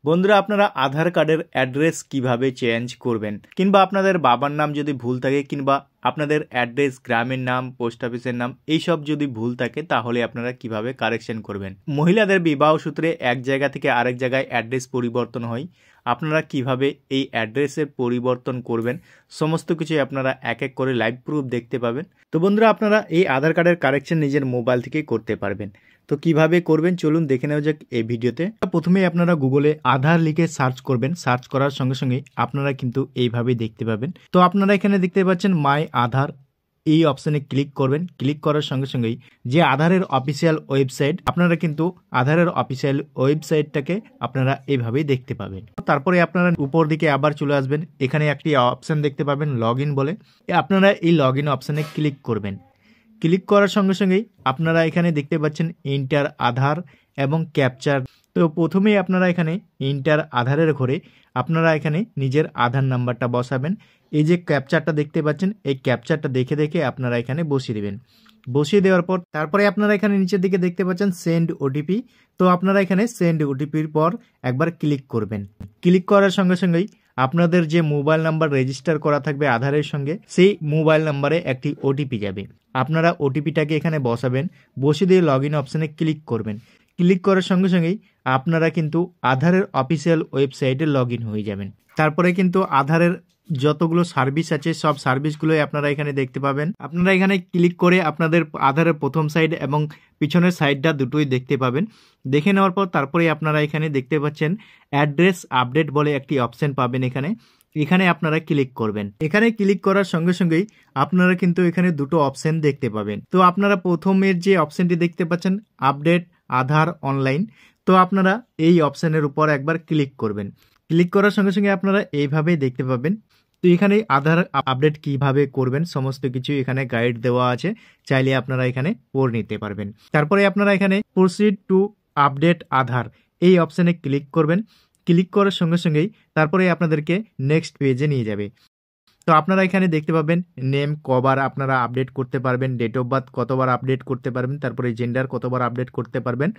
বন্ধুরা, আপনারা আধার কার্ডের অ্যাড্রেস কিভাবে চেঞ্জ করবেন, কিংবা আপনাদের বাবার নাম যদি ভুল থাকে, কিংবা আপনাদের অ্যাড্রেস, গ্রামের নাম, পোস্ট অফিসের নাম এইসব যদি ভুল থাকে, তাহলে আপনারা কিভাবে কারেকশন করবেন। মহিলাদের বিবাহ সূত্রে এক জায়গা থেকে আরেক জায়গায় অ্যাড্রেস পরিবর্তন হয়, আপনারা কিভাবে এই অ্যাড্রেসের পরিবর্তন করবেন সমস্ত কিছুই আপনারা এক এক করে লাইভ প্রুফ দেখতে পাবেন। তো বন্ধুরা, আপনারা এই আধার কার্ডের কারেকশন নিজের মোবাইল থেকে করতে পারবেন। তো কিভাবে করবেন চলুন দেখে নেওয়া যাক এই ভিডিওতে। প্রথমেই আপনারা গুগলে আধার লিখে সার্চ করবেন। সার্চ করার সঙ্গে সঙ্গে আপনারা কিন্তু এইভাবেই দেখতে পাবেন। তো আপনারা এখানে দেখতে পাচ্ছেন মাই আধার, এই অপশানে ক্লিক করবেন। ক্লিক করার সঙ্গে সঙ্গেই যে আধারের অফিসিয়াল ওয়েবসাইট, আপনারা কিন্তু আধারের অফিসিয়াল ওয়েবসাইটটাকে আপনারা এইভাবেই দেখতে পাবেন। তারপরে আপনারা উপর দিকে আবার চলে আসবেন, এখানে একটি অপশান দেখতে পাবেন লগ ইন বলে। আপনারা এই লগ ইন অপশানে ক্লিক করবেন। ক্লিক করার সঙ্গে সঙ্গেই আপনারা এখানে দেখতে পাচ্ছেন ইন্টার আধার এবং ক্যাপচার। তো প্রথমেই আপনারা এখানে ইন্টার আধারের ঘরে আপনারা এখানে নিজের আধার নাম্বারটা বসাবেন। এই যে ক্যাপচারটা দেখতে পাচ্ছেন, এই ক্যাপচারটা দেখে দেখে আপনারা এখানে বসিয়ে দেবেন। বসিয়ে দেওয়ার পর তারপরে আপনারা এখানে নিচের দিকে দেখতে পাচ্ছেন সেন্ড ওটিপি। তো আপনারা এখানে সেন্ড ওটিপির পর একবার ক্লিক করবেন। ক্লিক করার সঙ্গে সঙ্গেই আপনাদের যে মোবাইল নাম্বার রেজিস্টার করা থাকবে আধারের সঙ্গে, সেই মোবাইল নাম্বারে একটি ওটিপি যাবে। আপনারা ওটিপিটাকে এখানে বসাবেন, বসিয়ে দিয়ে লগ ইন অপশানে ক্লিক করবেন। ক্লিক করার সঙ্গে সঙ্গেই আপনারা কিন্তু আধারের অফিসিয়াল ওয়েবসাইটে লগ ইন হয়ে যাবেন। তারপরে কিন্তু আধারের যতগুলো সার্ভিস আছে সব সার্ভিসগুলোই আপনারা এখানে দেখতে পাবেন। আপনারা এখানে ক্লিক করে আপনাদের আধারের প্রথম সাইড এবং পিছনের সাইডটা দুটোই দেখতে পাবেন। দেখে নেওয়ার পর তারপরে আপনারা এখানে দেখতে পাচ্ছেন অ্যাড্রেস আপডেট বলে একটি অপশন পাবেন। এখানে আপনারা ক্লিক করবেন। এখানে ক্লিক করার সঙ্গে সঙ্গেই আপনারা কিন্তু এখানে দুটো অপশন দেখতে পাবেন। তো আপনারা প্রথমের যে অপশনটি দেখতে পাচ্ছেন আপডেট আধার অনলাইন, তো আপনারা এই অপশনের উপর একবার ক্লিক করবেন। ক্লিক করার সঙ্গে সঙ্গে আপনারা এইভাবেই দেখতে পাবেন। তো এখানে আধার আপডেট কিভাবে করবেন সমস্ত কিছু এখানে গাইড দেওয়া আছে, চাইলে আপনারা এখানে পড়ে নিতে পারবেন। তারপরে আপনারা এখানে প্রসিড টু আপডেট আধার এই অপশনে ক্লিক করবেন। ক্লিক করার সঙ্গে সঙ্গেই তারপরে আপনাদেরকে নেক্সট পেজে নিয়ে যাবে। তো আপনারা এখানে দেখতে পাবেন নেম কবার আপনারা আপডেট করতে পারবেন, ডেট অফ বার্থ কতবার আপডেট করতে পারবেন, তারপরে জেন্ডার কতবার আপডেট করতে পারবেন।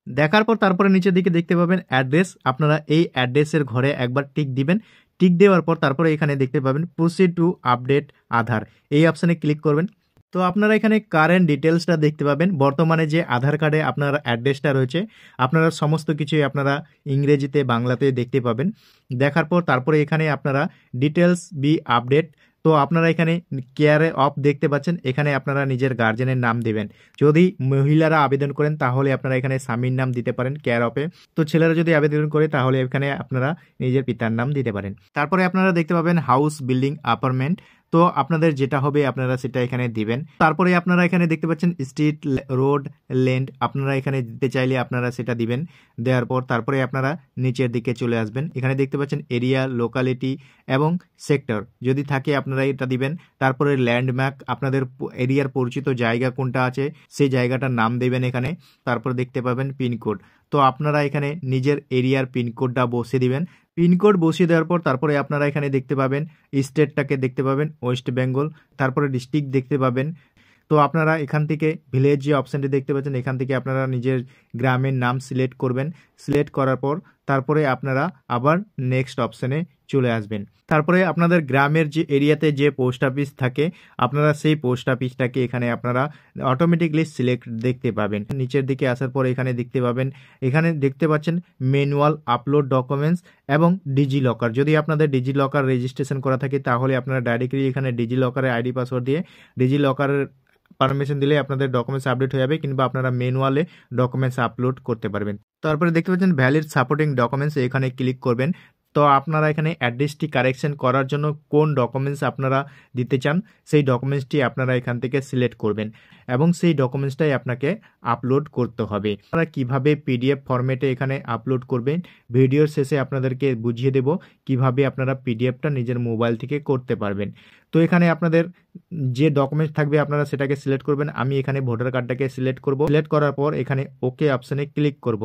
দেখার পর তারপরে নিচের দিকে দেখতে পাবেন অ্যাড্রেস, আপনারা এই অ্যাড্রেসের ঘরে একবার টিক দিবেন। টিক দেওয়ার পর তারপরে এখানে দেখতে পাবেন প্রসিড টু আপডেট আধার এই অপশানে ক্লিক করবেন। তো আপনারা এখানে কারেন্ট ডিটেলসটা দেখতে পাবেন, বর্তমানে যে আধার কার্ডে আপনার অ্যাড্রেসটা রয়েছে আপনারা সমস্ত কিছুই আপনারা ইংরেজিতে বাংলাতে দেখতে পাবেন। দেখার পর তারপরে এখানে আপনারা ডিটেলস বি আপডেট, তো আপনারা এখানে কেয়ারে অফ দেখতে পাচ্ছেন, এখানে আপনারা নিজের গার্জেনের নাম দেবেন। যদি মহিলারা আবেদন করেন তাহলে আপনারা এখানে স্বামীর নাম দিতে পারেন কেয়ার অফে। তো ছেলেরা যদি আবেদন করে তাহলে এখানে আপনারা নিজের পিতার নাম দিতে পারেন। তারপরে আপনারা দেখতে পাবেন হাউস, বিল্ডিং, অ্যাপার্টমেন্ট, তো আপনাদের যেটা হবে আপনারা সেটা এখানে দিবেন। তারপরে আপনারা এখানে দেখতে পাচ্ছেন স্ট্রিট, রোড, ল্যান্ড, আপনারা এখানে দিতে চাইলে আপনারা সেটা দিবেন। দেওয়ার পর তারপরে আপনারা নিচের দিকে চলে আসবেন। এখানে দেখতে পাচ্ছেন এরিয়া, লোকালিটি এবং সেক্টর যদি থাকে আপনারা এটা দিবেন। তারপরে ল্যান্ডমার্ক, আপনাদের এরিয়ার পরিচিত জায়গা কোনটা আছে সেই জায়গাটার নাম দেবেন এখানে। তারপরে দেখতে পাবেন পিনকোড, তো আপনারা এখানে নিজের এরিয়ার পিনকোডটা বসিয়ে দিবেন। পিনকোড বসিয়ে দেওয়ার পর তারপরে আপনারা এখানে দেখতে পাবেন স্টেটটাকে দেখতে পাবেন ওয়েস্ট বেঙ্গল, তারপরে ডিস্ট্রিক্ট দেখতে পাবেন। তো আপনারা এখান থেকে ভিলেজ যে অপশানটি দেখতে পাচ্ছেন এখান থেকে আপনারা নিজের গ্রামের নাম সিলেক্ট করবেন। সিলেক্ট করার পর তারপরে আপনারা আবার নেক্সট অপশানে চলে আসবেন। তারপরে আপনাদের গ্রামের যে এরিয়াতে যে পোস্ট অফিস থাকে আপনারা সেই পোস্ট অফিসটাকে এখানে আপনারা অটোমেটিকলি সিলেক্ট দেখতে পাবেন। নিচের দিকে আসার পর এখানে দেখতে পাচ্ছেন ম্যানুয়াল আপলোড ডকুমেন্টস এবং ডিজি লকার। যদি আপনাদের ডিজি লকার রেজিস্ট্রেশন করা থাকে তাহলে আপনারা ডাইরেক্টলি এখানে ডিজি লকারে আইডি পাসওয়ার্ড দিয়ে ডিজি লকারের পারমিশন দিলে আপনাদের ডকুমেন্টস আপডেট হয়ে যাবে, কিংবা আপনারা ম্যানুয়ালে ডকুমেন্টস আপলোড করতে পারবেন। তারপরে দেখতে পাচ্ছেন ভ্যালিড সাপোর্টিং ডকুমেন্টস, এখানে ক্লিক করবেন। তো আপনারা এখানে অ্যাড্রেসটি কারেকশন করার জন্য কোন ডকুমেন্টস আপনারা দিতে চান সেই ডকুমেন্টসটি আপনারা এখান থেকে সিলেক্ট করবেন এবং সেই ডকুমেন্টসটাই আপনাকে আপলোড করতে হবে। আপনারা কিভাবে পিডিএফ ফরম্যাটে এখানে আপলোড করবেন ভিডিওর শেষে আপনাদেরকে বুঝিয়ে দেব কিভাবে আপনারা পিডিএফটা নিজের মোবাইল থেকে করতে পারবেন। তো এখানে আপনাদের যে ডকুমেন্টস থাকবে আপনারা সেটাকে সিলেক্ট করবেন। আমি এখানে ভোটার কার্ডটাকে সিলেক্ট করব। সিলেক্ট করার পর এখানে ওকে অপশানে ক্লিক করব।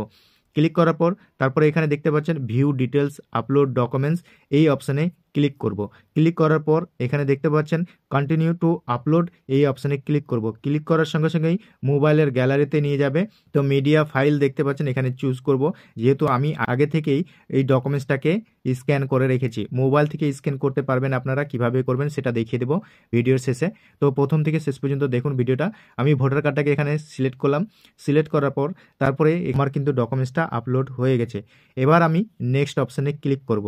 ক্লিক করার পর তারপরে এখানে দেখতে পাচ্ছেন ভিউ ডিটেলস আপলোড ডকুমেন্টস এই অপশানে ক্লিক করব। ক্লিক করার পর এখানে দেখতে পাচ্ছেন কন্টিনিউ টু আপলোড, এই অপশানে ক্লিক করব। ক্লিক করার সঙ্গে সঙ্গেই মোবাইলের গ্যালারিতে নিয়ে যাবে। তো মিডিয়া ফাইল দেখতে পাচ্ছেন, এখানে চুজ করব। যেহেতু আমি আগে থেকেই এই ডকুমেন্টসটাকে স্ক্যান করে রেখেছি, মোবাইল থেকে স্ক্যান করতে পারবেন আপনারা, কিভাবে করবেন সেটা দেখিয়ে দেবো ভিডিওর শেষে। তো প্রথম থেকে শেষ পর্যন্ত দেখুন ভিডিওটা। আমি ভোটার কার্ডটাকে এখানে সিলেক্ট করলাম। সিলেক্ট করার পর তারপরে আমার কিন্তু ডকুমেন্টসটা আপলোড হয়ে গেছে। এবার আমি নেক্সট অপশানে ক্লিক করব।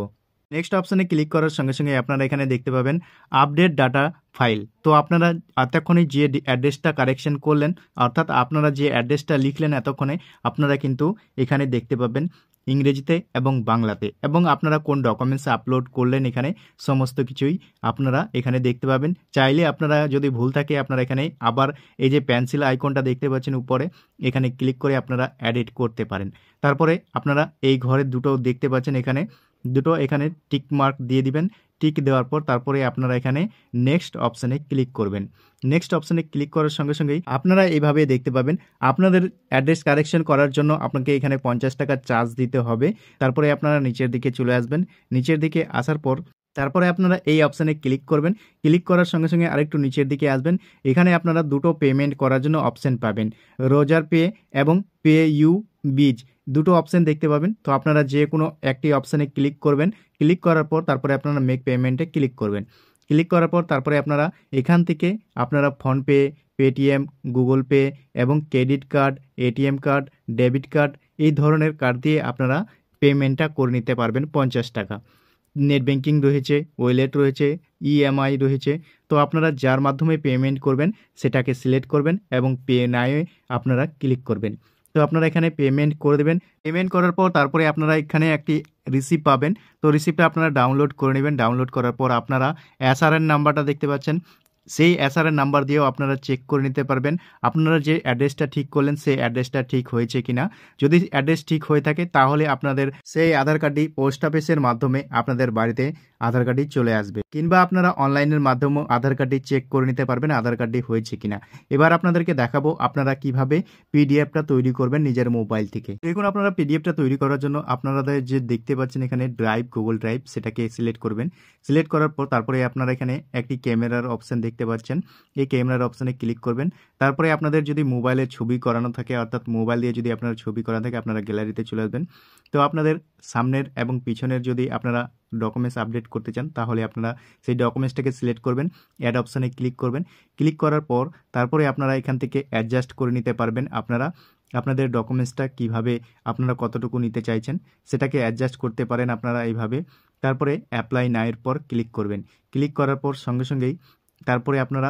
নেক্সট অপশানে ক্লিক করার সঙ্গে সঙ্গে আপনারা এখানে দেখতে পাবেন আপডেট ডাটা ফাইল। তো আপনারা এতক্ষণে যে অ্যাড্রেসটা কারেকশন করলেন, অর্থাৎ আপনারা যে অ্যাড্রেসটা লিখলেন এতক্ষণে, আপনারা কিন্তু এখানে দেখতে পাবেন ইংরেজিতে এবং বাংলাতে, এবং আপনারা কোন ডকুমেন্টস আপলোড করলেন এখানে সমস্ত কিছুই আপনারা এখানে দেখতে পাবেন। চাইলে আপনারা যদি ভুল থাকে আপনারা এখানে আবার এই যে পেন্সিল আইকনটা দেখতে পাচ্ছেন উপরে, এখানে ক্লিক করে আপনারা এডিট করতে পারেন। তারপরে আপনারা এই ঘরে দুটো দেখতে পাচ্ছেন, এখানে দুটো এখানে টিক মার্ক দিয়ে দিবেন। টিক দেওয়ার পর তারপরে আপনারা এখানে নেক্সট অপশানে ক্লিক করবেন। নেক্সট অপশানে ক্লিক করার সঙ্গে সঙ্গেই আপনারা এইভাবে দেখতে পাবেন আপনাদের অ্যাড্রেস কারেকশন করার জন্য আপনাকে এখানে 50 টাকা চার্জ দিতে হবে। তারপরে আপনারা নিচের দিকে চলে আসবেন। নিচের দিকে আসার পর তারপরে আপনারা এই অপশানে ক্লিক করবেন। ক্লিক করার সঙ্গে সঙ্গে আরেকটু নিচের দিকে আসবেন। এখানে আপনারা দুটো পেমেন্ট করার জন্য অপশান পাবেন, রোজার পে এবং পে ইউ বিজ, দুটো অপশান দেখতে পাবেন। তো আপনারা যে কোনো একটি অপশানে ক্লিক করবেন। ক্লিক করার পর তারপরে আপনারা মেক পেমেন্টে ক্লিক করবেন। ক্লিক করার পর তারপরে আপনারা এখান থেকে আপনারা ফোনপে, পেটিএম, গুগল পে এবং credit card, ATM card, debit card, এই ধরনের কার্ড দিয়ে আপনারা পেমেন্টটা করে নিতে পারবেন 50 টাকা। নেট ব্যাঙ্কিং রয়েছে, ওয়ালেট রয়েছে, ইএমআই রয়েছে। তো আপনারা যার মাধ্যমে পেমেন্ট করবেন সেটাকে সিলেক্ট করবেন এবং পে নাওয়ে আপনারা ক্লিক করবেন। তো আপনারা এখানে পেমেন্ট করে দেবেন। পেমেন্ট করার পর তারপরে আপনারা এখানে একটি রিসিপ্ট পাবেন। তো রিসিপ্টটা আপনারা ডাউনলোড করে নেবেন। ডাউনলোড করার পর আপনারা এসআরএন নাম্বারটা দেখতে পাচ্ছেন, সেই এসআরএন নাম্বার দিয়েও আপনারা চেক করে নিতে পারবেন আপনারা যে অ্যাড্রেসটা ঠিক করলেন সেই অ্যাড্রেসটা ঠিক হয়েছে কিনা। যদি অ্যাড্রেস ঠিক হয়ে থাকে তাহলে আপনাদের সেই আধার কার্ডটি পোস্ট অফিসের মাধ্যমে আপনাদের বাড়িতে আধার কার্ডটি চলে আসবে, কিংবা আপনারা অনলাইনের মাধ্যমেও আধার কার্ডটি চেক করে নিতে পারবেন আধার কার্ডটি হয়েছে কিনা। এবার আপনাদেরকে দেখাবো আপনারা কিভাবে পিডিএফটা তৈরি করবেন নিজের মোবাইল থেকে। দেখুন, আপনারা পিডিএফটা তৈরি করার জন্য আপনাদের যে দেখতে পাচ্ছেন এখানে ড্রাইভ, গুগল ড্রাইভ, সেটাকে সিলেক্ট করবেন। সিলেক্ট করার পর তারপরে আপনারা এখানে একটি ক্যামেরার অপশান দেখতে পাচ্ছেন, এই ক্যামেরার অপশানে ক্লিক করবেন। তারপরে আপনাদের যদি মোবাইলে ছবি করানো থাকে, অর্থাৎ মোবাইল দিয়ে যদি আপনার ছবি করা থাকে, আপনারা গ্যালারিতে চলে আসবেন। তো আপনাদের সামনের এবং পিছনের যদি আপনারা ডকুমেন্টস আপডেট করতে চান তাহলে আপনারা সেই ডকুমেন্টসটাকে সিলেক্ট করবেন, অ্যাড অপশানে ক্লিক করবেন। ক্লিক করার পর তারপরে আপনারা এখান থেকে অ্যাডজাস্ট করে নিতে পারবেন আপনারা আপনাদের ডকুমেন্টসটা কিভাবে আপনারা কতটুকু নিতে চাইছেন সেটাকে অ্যাডজাস্ট করতে পারেন আপনারা এইভাবে। তারপরে অ্যাপ্লাই নাওয়ের পর ক্লিক করবেন। ক্লিক করার পর সঙ্গে সঙ্গেই তারপরে আপনারা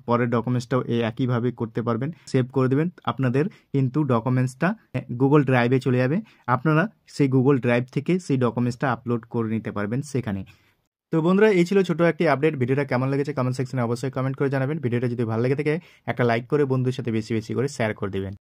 পরের ডকুমেন্টসটাও একইভাবে করতে পারবেন, সেভ করে দেবেন। আপনাদের কিন্তু ডকুমেন্টসটা গুগল ড্রাইভে চলে যাবে, আপনারা সেই গুগল ড্রাইভ থেকে সেই ডকুমেন্টসটা আপলোড করে নিতে পারবেন সেখানে। তো বন্ধুরা, এই ছিল ছোট একটি আপডেট। ভিডিওটা কেমন লেগেছে কমেন্ট সেকশনে অবশ্যই কমেন্ট করে জানাবেন। ভিডিওটা যদি ভালো লেগে থাকে একটা লাইক করে বন্ধুদের সাথে বেশি বেশি করে শেয়ার করে দেবেন।